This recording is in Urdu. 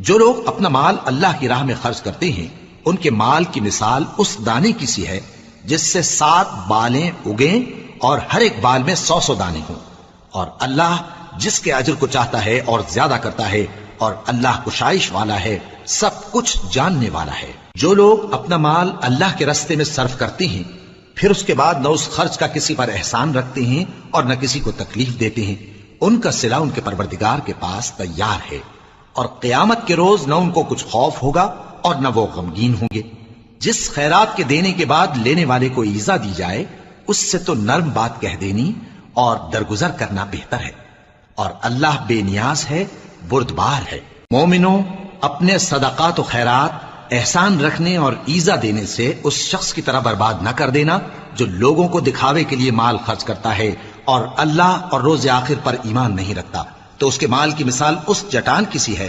جو لوگ اپنا مال اللہ کی راہ میں خرچ کرتے ہیں ان کے مال کی مثال اس دانے کی سی ہے جس سے 7 بالیں اگیں اور ہر ایک بال میں 100 دانے ہوں، اور اللہ جس کے اجر کو چاہتا ہے اور زیادہ کرتا ہے، اور اللہ کشائش والا ہے، سب کچھ جاننے والا ہے۔ جو لوگ اپنا مال اللہ کے راستے میں صرف کرتے ہیں پھر اس کے بعد نہ اس خرچ کا کسی پر احسان رکھتے ہیں اور نہ کسی کو تکلیف دیتے ہیں، ان کا صلہ ان کے پروردگار کے پاس تیار ہے، اور قیامت کے روز نہ ان کو کچھ خوف ہوگا اور نہ وہ غمگین ہوں گے۔ جس خیرات کے دینے کے بعد لینے والے کو ایذا دی جائے اس سے تو نرم بات کہہ دینی اور درگزر کرنا بہتر ہے، اور اللہ بے نیاز ہے، بردبار ہے۔ مومنوں، اپنے صدقات و خیرات احسان رکھنے اور ایذا دینے سے اس شخص کی طرح برباد نہ کر دینا جو لوگوں کو دکھاوے کے لیے مال خرچ کرتا ہے اور اللہ اور روز آخر پر ایمان نہیں رکھتا، تو اس کے مال کی مثال اس چٹان کی سی ہے